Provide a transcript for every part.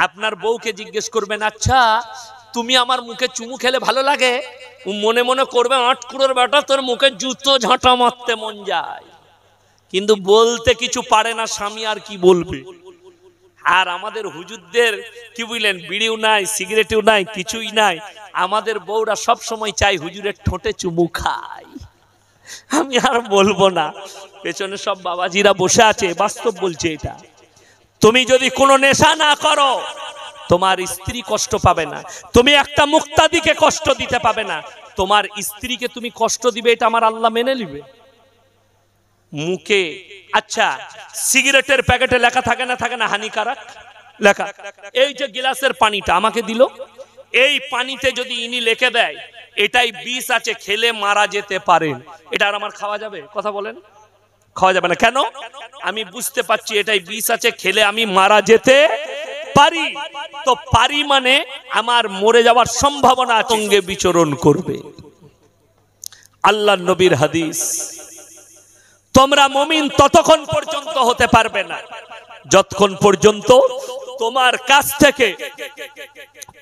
আপনার বউকে জিজ্ঞেস করবেন, আচ্ছা তুমি আমার মুখে চুমু খেলে ভালো লাগে? মনে মনে করবে, আটকুড়োর বেটা তোর মুখে জুতো ঝাঁটা মারতে মন যায়, কিন্তু বলতে কিছু পারে না, স্বামী আর কি বলবে। আর আমাদের হুজুরদের কি বুঝলেন, বিড়িও নাই, সিগারেটও নাই, কিছুই নাই। আমাদের বউরা সব সময় চাই হুজুরের ঠোঁটে চুমু খায়। আমি আর বলবো না, পেছনে সব বাবাজিরা বসে আছে, বাস্তব বলছে এটা। তুমি যদি কোনো নেশা না করো, তোমার স্ত্রী কষ্ট পাবে না। তুমি একটা মুক্তাদিকে কষ্ট দিতে পাবে না। তোমার স্ত্রীকে তুমি কষ্ট দিবে, এটা আমার আল্লাহ মেনে নিবে? মুখে আচ্ছা সিগারেটের প্যাকেটে লেখা থাকে না, থাকে না হানিকারক লেখা। এই যে গ্লাসের পানিটা আমাকে দিল, এই পানিতে যদি ইনি লিখে দেয় এটাই বিষ আছে, খেলে মারা যেতে পারেন, এটা আর আমার খাওয়া যাবে? কথা বলেন, খাওয়া যাবে না। কেন? আমি বুঝতে পারছি এটাই বিষ আছে, খেলে আমি মারা যেতে পারি। তো পারি মানে আমার মরে যাওয়ার সম্ভাবনা সঙ্গে বিচরণ করবে। আল্লাহর নবীর হাদিস, তোমরা মুমিন ততক্ষণ পর্যন্ত হতে পারবে না যতক্ষণ পর্যন্ত তোমার কাছ থেকে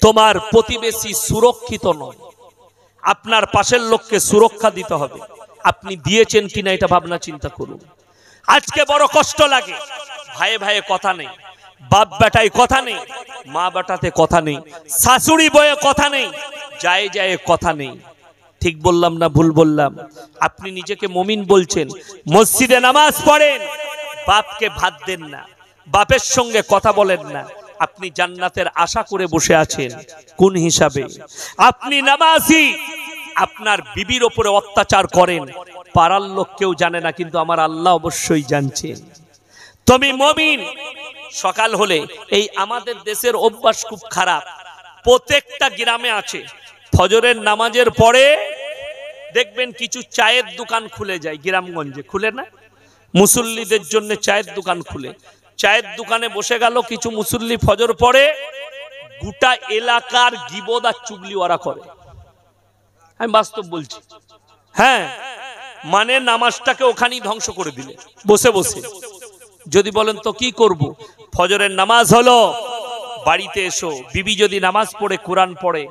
তোমার প্রতিবেশী সুরক্ষিত নয়। আপনার পাশের লোককে সুরক্ষা দিতে হবে। আপনি দিয়েছেন কিনা এটা ভাবনা চিন্তা করুন। আজকে বড় কষ্ট লাগে, ভাইয়ে ভাইয়ে কথা নেই, বাপ বেটায় কথা নেই, মা বেটাতে কথা নেই, শাশুড়ি বয়ে কথা নেই, যায় যায় কথা নেই। ঠিক বললাম না ভুল বললাম? আপনি নিজেকে মুমিন বলছেন, মসজিদে নামাজ পড়েন, বাপকে ভাত দেন না, বাপের সঙ্গে কথা বলেন না, আপনি জান্নাতের আশা করে বসে আছেন কোন হিসাবে? আপনি নামাজি, আপনার বিবির উপরে অত্যাচার করেন, পাড়ার লোক কেউ জানে না, কিন্তু আমার আল্লাহ অবশ্যই জানছেন। তুমি মুমিন। সকাল হলে এই আমাদের দেশের অভ্যাস খুব খারাপ, প্রত্যেকটা গ্রামে আছে, ফজরের নামাজের পরে দেখবেন কিছু চায়ের দোকান খুলে যায়, গ্রামগঞ্জে খুলে না, মুসল্লিদের জন্য চায়ের দোকান খুলে, চায়ের দোকানে বসে গেল কিছু মুসল্লি, ফজর পরে গোটা এলাকার গীবত আর চুগলি ওরা করে। আমি বাস্তব বলছি, হ্যাঁ, মানে নামাজটাকে ওখানেই ধ্বংস করে দিলে বসে বসে। যদি বলেন তো কি করব, ফজরের নামাজ হলো, বাড়িতে এসো, বিবি যদি নামাজ পড়ে, কোরআন পড়ে,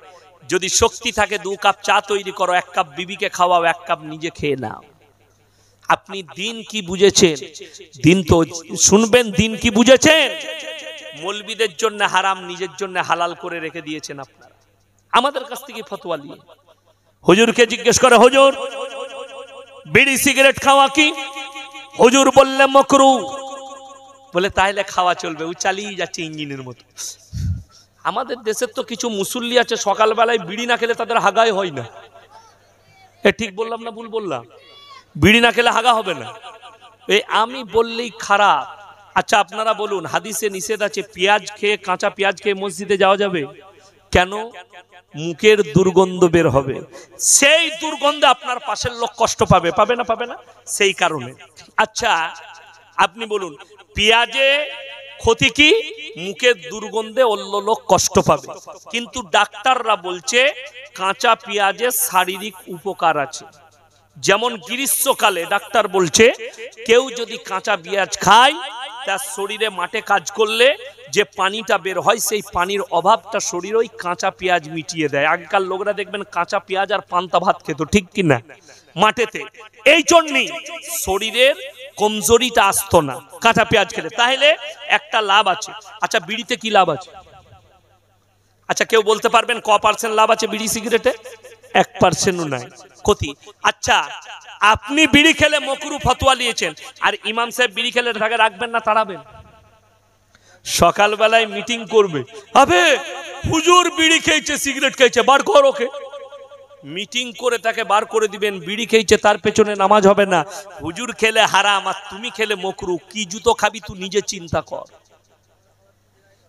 যদি শক্তি থাকে 2 কাপ চা তৈরি করো, 1 কাপ বিবিকে খাওয়াও, 1 কাপ নিজে খেয়ে নাও। আপনি দিন কি বুঝেছেন? দিন তো শুনবেন, দিন কি বুঝেছেন? মৌলবীদের জন্য হারাম, নিজের জন্য হালাল করে রেখে দিয়েছেন আপনারা। আমাদের কাছ থেকে ফতোয়া নিয়ে হুজুরকে জিজ্ঞেস করে, হুজুর বিড়ি সিগারেট খাওয়া কি? হুজুর বললে মাকরুহ। বলে তাহলে খাওয়া চলবে। ও চালিয়ে যাচ্ছে ইঞ্জিনের মতো। আমাদের দেশের তো কিছু মুসল্লি আছে, সকালবেলায় বিড়ি না খেলে তাদের হাগাই হয় না। এ ঠিক বললাম না ভুল বললাম? বিড়ি না খেলে হাগা হবে না, এই আমি বললেই খারাপ। আচ্ছা আপনারা বলুন, হাদিসে নিষেধ আছে পেঁয়াজ খেয়ে, কাঁচা পেঁয়াজ খেয়ে মসজিদে যাওয়া যাবে কেন? মুখের দুর্গন্ধ বের হবে, সেই দুর্গন্ধে আপনার পাশের লোক কষ্ট পাবে, পাবে না? পাবে না, সেই কারণে। আচ্ছা আপনি বলুন, পেঁয়াজে ক্ষতি কি? মুখের দুর্গন্ধে অন্য লোক কষ্ট পাবে, কিন্তু ডাক্তাররা বলছে কাঁচা পেঁয়াজের শারীরিক উপকার আছে। যেমন গ্রীষ্মকালে ডাক্তার বলছে কেউ যদি কাঁচা পেঁয়াজ খায়, তার শরীরে মাঠে কাজ করলে যে পানিটা বের হয়, সেই পানির অভাবটা শরীরে ওই কাঁচা পেঁয়াজ মিটিয়ে দেয়। আগেকার লোকরা দেখবেন কাঁচা পেঁয়াজ আর পান্তা ভাত খেত, ঠিক কিনা, মাঠেতে। এই জন্যই শরীরের কমজোরিটা আসতো না কাঁচা পেঁয়াজ খেলে। তাহলে একটা লাভ আছে। আচ্ছা বিড়িতে কি লাভ আছে? আচ্ছা কেউ বলতে পারবেন ক পার্সেন্ট লাভ আছে বিড়ি সিগারেটে? 1%ও নাই, ক্ষতি। আচ্ছা আপনি বিড়ি খেলে মাকরুহ ফতোয়া নিয়েছেন, আর ইমাম সাহেব বিড়ি খেলে তাকে রাখবেন না তাড়াবেন? সকালবেলায় মিটিং করবে, আবে হুজুর বিড়ি খেয়েছে, সিগারেট খেয়েছে, বার কর ওকে। মিটিং করে তাকে বার করে দিবেন। বিড়ি খেয়েছে তার পেছনে নামাজ হবে না। হুজুর খেলে হারাম আর তুমি খেলে মাকরুহ, কি জুতো খাবি তুই নিজে চিন্তা কর।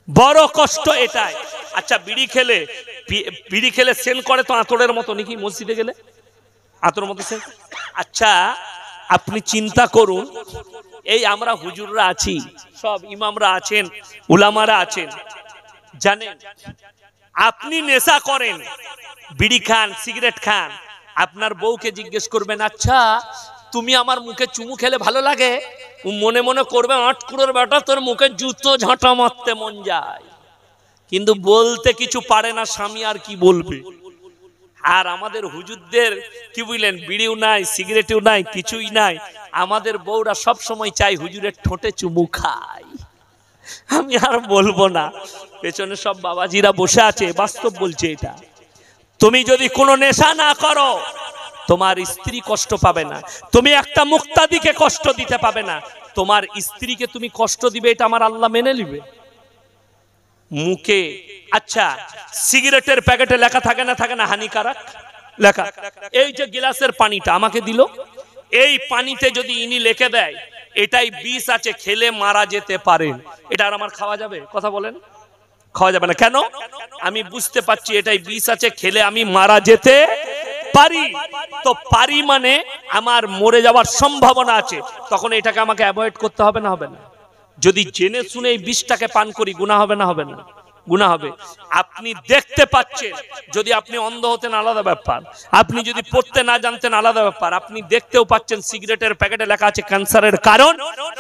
বড় কষ্ট এটাই। আচ্ছা বিড়ি খেলে সেন করে তো আতরের মতো নাকি? মসজিদে গেলে আতরের মতো সেন। আচ্ছা আপনি চিন্তা করুন, এই আমরা হুজুররা আছি, সব ইমামরা আছেন, উলামারা আছেন, জানেন আপনি নেশা করেন, বিড়ি খান, সিগারেট খান, আপনার বউকে জিজ্ঞেস করবেন, আচ্ছা তুমি আমার মুখে চুমু খেলে ভালো লাগে? ও মনে মনে করবে, আটকুড়োর বেটা তোর মুখে জুতো ঝাঁটা মারতে মন যায়, কিন্তু বলতে কিছু পারে না, স্বামী আর কি বলবে। আর আমাদের হুজুরদের কি বুঝলেন, বিড়িও নাই, সিগারেটও নাই, কিছুই নাই। আমাদের বউরা সব সময় চাই হুজুরের ঠোঁটে চুমু খাই। আমি আর বলবো না, পেছনে সব বাবাজিরা বসে আছে, বাস্তব বলছে এটা। তুমি যদি কোনো নেশা না করো, তোমার স্ত্রী কষ্ট পাবে না। তুমি একটা মুক্তাদিকে কষ্ট দিতে পাবে না। তোমার স্ত্রীকে তুমি কষ্ট দিবে, এটা আমার আল্লাহ মেনে নিবে? মুখে আচ্ছা সিগারেটের প্যাকেটে লেখা থাকে না, থাকে না হানিকারক লেখা। এই যে গ্লাসের পানিটা আমাকে দিল, এই পানিতে যদি ইনি লিখে দেয় এটাই বিষ আছে, খেলে মারা যেতে পারেন, এটা আর আমার খাওয়া যাবে? কথা বলেন, খাওয়া যাবে না। কেন? আমি বুঝতে পারছি এটাই বিষ আছে, খেলে আমি মারা যেতে পারি। তো পারি মানে আমার মরে যাওয়ার সম্ভাবনা আছে, তখন এটাকে আমাকে অ্যাভয়েড করতে হবে না হবে না? যদি জেনে শুনে এই বিষটাকে পান করি, গুনাহ হবে না হবে না? গুনাহ হবে। আপনি দেখতে পাচ্ছেন, যদি আপনি অন্ধ হতেন আলাদা ব্যাপার, আপনি যদি পড়তে না জানতেন আলাদা ব্যাপার। আপনি দেখতেও পাচ্ছেন সিগারেটের প্যাকেটে লেখা আছে ক্যান্সারের কারণ,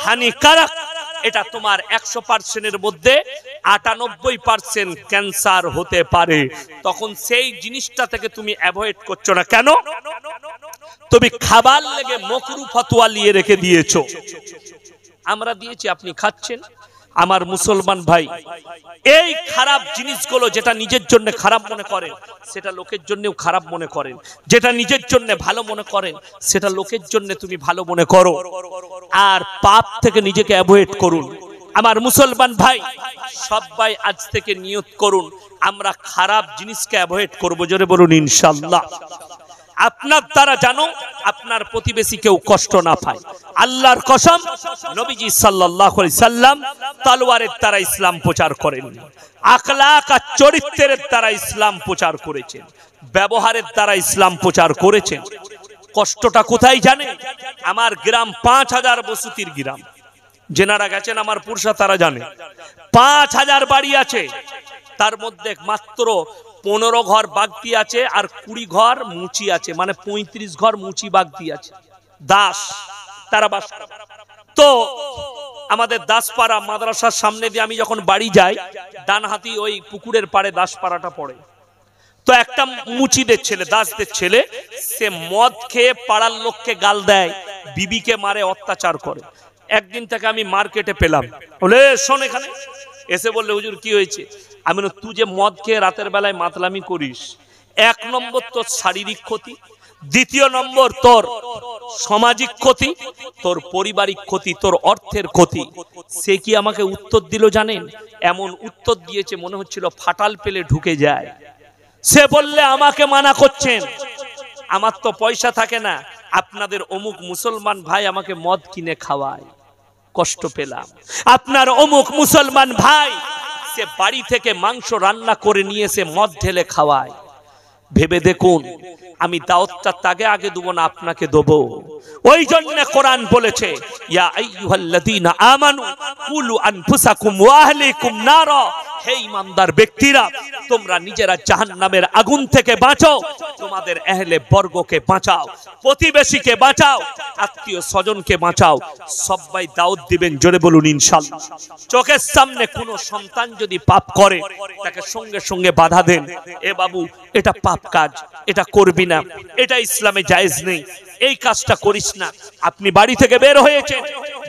হানিকারক। এটা তোমার 100%-এর মধ্যে 98% ক্যান্সার হতে পারে। তখন সেই জিনিসটা থেকে তুমি অ্যাভয়েড করছো না কেন? তুমি খাবার লেগে মকরু ফতোয়া নিয়ে রেখে দিয়েছো। আমরা দিয়েছি, আপনি খাচ্ছেন। আমার মুসলমান ভাই, এই খারাপ জিনিসগুলো যেটা নিজের জন্য খারাপ মনে করেন সেটা লোকের জন্যও খারাপ মনে করেন, যেটা নিজের জন্য ভালো মনে করেন সেটা লোকের জন্য তুমি ভালো মনে করো। আর পাপ থেকে নিজেকে অ্যাভয়েড করুন। আমার মুসলমান ভাই, সবাই আজ থেকে নিয়ত করুন আমরা খারাপ জিনিসকে অ্যাভয়েড করব। জোরে বলুন ইনশাআল্লাহ। আপনার দ্বারা জানো আপনার প্রতিবেশী কেউ কষ্ট না পায়। আল্লাহর কসম, নবীজি সাল্লাল্লাহু আলাইহি সাল্লাম তলোয়ারের দ্বারা ইসলাম প্রচার করেন, আখলাক আর চরিত্রের দ্বারা ইসলাম প্রচার করেছেন, ব্যবহারের দ্বারা ইসলাম প্রচার করেছেন। কষ্টটা কোথায় জানেন? আমার গ্রাম 5000 বসতির গ্রাম, যেনারা গেছেন আমার পুরসা তারা জানে 5000 বাড়ি আছে, তার মধ্যে মাত্র 15 ঘর বাগদি আছে আর 20 ঘর মুচি আছে, মানে 35 ঘর মুচি বাগদি আছে, দাস তারা বাস। তো আমাদের দাসপাড়া মাদ্রাসার সামনে দিয়ে আমি যখন বাড়ি যাই, ডানহাতি ওই পুকুরের পাড়ে দাসপাড়াটা পড়ে। তো একটা মুচিদের ছেলে, দাসদের ছেলে, সে মদ খেয়ে পাড়ার লোককে গাল দেয়, বিবিকে মারে, অত্যাচার করে। একদিন থেকে আমি মার্কেটে পেলাম, বলে শোন এখানে এসে বললে হুজুর কি হয়েছে? আমি বললাম তুই যে মদ খেয়ে রাতের বেলায় মাতলামি করিস, 1 নম্বর তোর শারীরিক ক্ষতি, 2 নম্বর তোর সামাজিক ক্ষতি, তোর পারিবারিক ক্ষতি, তোর অর্থের ক্ষতি। সে কি আমাকে উত্তর দিল জানেন? এমন উত্তর দিয়েছে মনে হচ্ছিল ফাটাল পেলে ঢুকে যায়। সে বললে আমাকে মানা করছেন, আমার তো পয়সা থাকে না, আপনাদের অমুক মুসলমান ভাই আমাকে মদ কিনে খাওয়ায়, কষ্ট পেলাম। আপনার অমুক মুসলমান ভাই সে বাড়ি থেকে মাংস রান্না করে নিয়ে এসে মদ ঢেলে খাওয়ায়। ভেবে দেখুন, আমি দাওয়াতটা তাকে আগে দেব না আপনাকে দেবো। ওই জন্য কোরআন বলেছে, ইয়া আইয়ুহাল্লাযীনা আমানু কুলু আনফুসাকুম ওয়া আহলিকুম নারা, হে ঈমানদার ব্যক্তিরা তোমরা নিজেরা জাহান্নামের আগুন থেকে বাঁচো, তোমাদের আহলে বর্গকে বাঁচাও, প্রতিবেশীকে বাঁচাও, আত্মীয় স্বজনকে বাঁচাও। সবাই দাওয়াত দিবেন, জোরে বলুন ইনশাআল্লাহ। চোখের সামনে কোনো সন্তান যদি পাপ করে তাকে সঙ্গে সঙ্গে বাধা দেন, এ বাবু এটা পাপ কাজ, এটা করবি না, এটা ইসলামে জায়েজ নেই, এই কাজটা করিস না। আপনি বাড়ি থেকে বের হয়েছেন,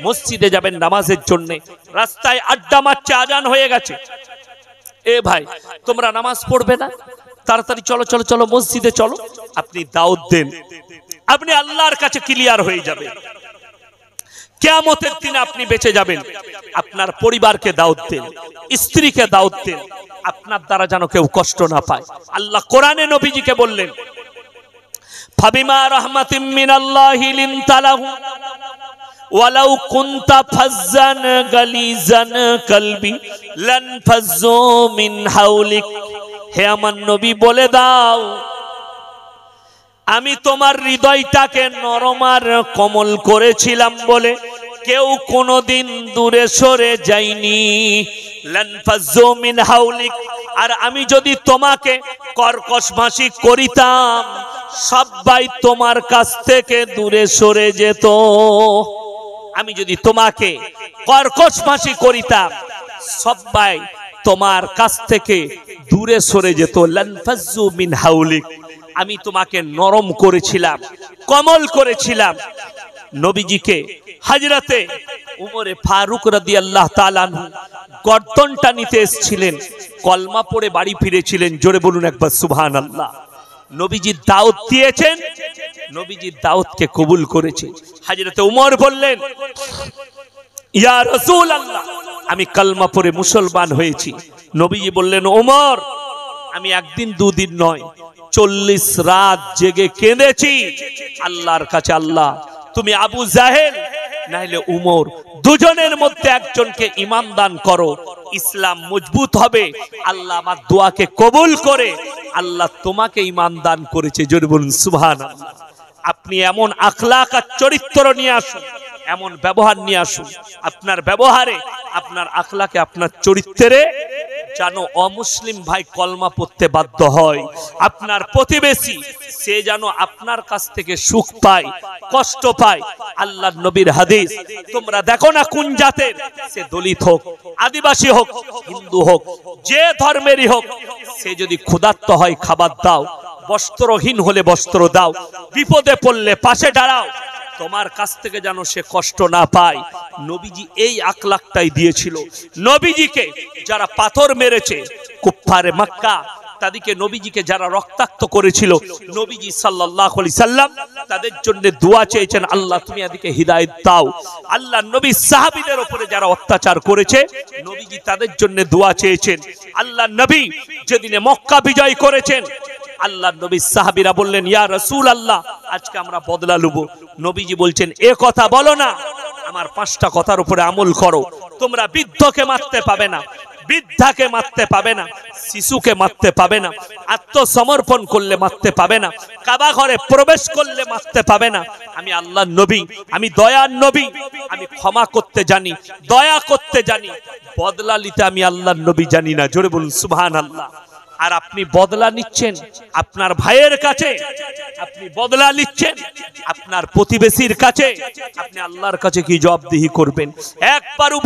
মসজিদে যাবেন নামাজের জন্য, রাস্তায় আড্ডা মারছে, আজান হয়ে গেছে, এ ভাই তোমরা নামাজ পড়বে না, তাড়াতাড়ি চলো চলো চলো মসজিদে চলো, আপনি দাওয়াত দেন, আপনি আল্লাহর কাছে ক্লিয়ার হয়ে যাবেন। কিয়ামতের দিনে আপনি বেঁচে যাবেন। আপনার পরিবারকে দাওয়াত দেন, স্ত্রীকে দাওয়াত দেন, আপনার দ্বারা যেন কেউ কষ্ট না পায়। আল্লাহ কোরআনে নবীজিকে বললেন, ফাবিমা রাহমাতিম মিনাল্লাহি লিনতা লাহুম ওয়ালাউ কুনতা ফাজ্জান গালিজান কলবি লানফাজ্জু মিন হাওলিক। হে আমার নবী বলে দাও, আমি তোমার হৃদয়টাকে নরম আর কোমল করেছিলাম বলে কেউ কোনোদিন দূরে সরে যায়নি। লানফাজ্জু মিন হাওলিক, আর আমি যদি তোমাকে কর্কশ ভাষী করিতাম সবাই তোমার কাছ থেকে দূরে সরে যেত। আমি যদি তোমাকে কর্কশ ভাষী করিতাম সবাই তোমার কাছ থেকে দূরে সরে যেত। লানফাজ্জু মিন হাউলিক, আমি তোমাকে নরম করেছিলাম, কোমল করেছিলাম। নবীজিকে হযরতে উমরে ফারুক রাদিয়াল্লাহু তাআলা আনহু গর্দনটা নিতে এসেছিলেন, কলমা পড়ে বাড়ি ফিরেছিলেন। জোরে বলুন একবার সুবহানাল্লাহ। নবীজি দাওয়াত দিয়েছেন, নবীজি দাওয়াতকে কবুল করেছে। হযরতে উমর বললেন, ইয়া রাসূলুল্লাহ, আমি কলমা পড়ে মুসলমান হয়েছি। নবীজি বললেন, ওমর, আমি একদিন দুদিন নয় 40 রাত জেগে কেঁদেছি আল্লাহর কাছে, আল্লাহ তুমি আবু জাহেল নাইলে উমর দুজনের মধ্যে একজনকে ইমাম দান করো, ইসলাম মজবুত হবে। আল্লাহ আমার দোয়াকে কবুল করে আল্লাহ তোমাকে ইমাম দান করেছে। জোরে বলুন সুবহানাল্লাহ। আপনি এমন আখলাক আর চরিত্র নিয়ে আসুন, এমন ব্যবহার নিয়ে আসুন, আপনার ব্যবহারে, আপনার আখলাকে, আপনার চরিত্রে যেন অমুসলিম ভাই কলমা পড়তে বাধ্য হয়। আপনার প্রতিবেশী সে যেন আপনার কাছ থেকে সুখ পায়, কষ্ট পায়। আল্লাহর নবীর হাদিস, তোমরা দেখো না কোন জাতের, সে দলিত হোক, আদিবাসী হোক, হিন্দু হোক, যে ধর্মেরই হোক, সে যদি ক্ষুধার্ত হয় খাবার দাও, বস্ত্রহীন হলে বস্ত্র দাও, বিপদে পড়লে পাশে দাঁড়াও, তোমার কাছ থেকে যেন সে কষ্ট না পায়। নবীজি এই আখলাকটাই দিয়েছিল। নবীজিকে যারা পাথর মেরেছে কুফফারে মক্কা, তাদেরকে নবীজিকে যারা রক্তাক্ত করেছিল, নবীজি সাল্লাল্লাহু আলাইহি সাল্লাম তাদের জন্য দোয়া চেয়েছেন, আল্লাহ তুমি এদেরকে হিদায়াত দাও। আল্লাহ নবী সাহাবীদের উপরে যারা অত্যাচার করেছে, নবীজি তাদের জন্য দোয়া চেয়েছেন। আল্লাহ নবী যেদিনে মক্কা বিজয় করেছেন, আল্লাহ নবী সাহাবীরা বললেন, ইয়া রাসূলুল্লাহ, আজকে আমরা বদলা লুব। নবীজি বলছেন, এ কথা বলো না, আমার 5টা কথার উপরে আমল করো। তোমরা বৃদ্ধকে মারতে পাবে না, বৃদ্ধাকে মারতে পাবে না, শিশুকে মারতে পাবে না, আত্মসমর্পণ করলে মারতে পাবে না, কাবা ঘরে প্রবেশ করলে মারতে পাবে না। আমি আল্লাহর নবী, আমি দয়ার নবী, আমি ক্ষমা করতে জানি, দয়া করতে জানি, বদলা নিতে আমি আল্লাহর নবী জানি না। জোরে বলুন সুবহানাল্লাহ। আর আপনি বদলা নিচ্ছেন আপনার ভাইয়ের কাছে, আপনি বদলা নিচ্ছেন আপনার প্রতিবেশীর কাছে, আপনি আল্লাহর কাছে কি জবাবদিহি করবেন? একবারও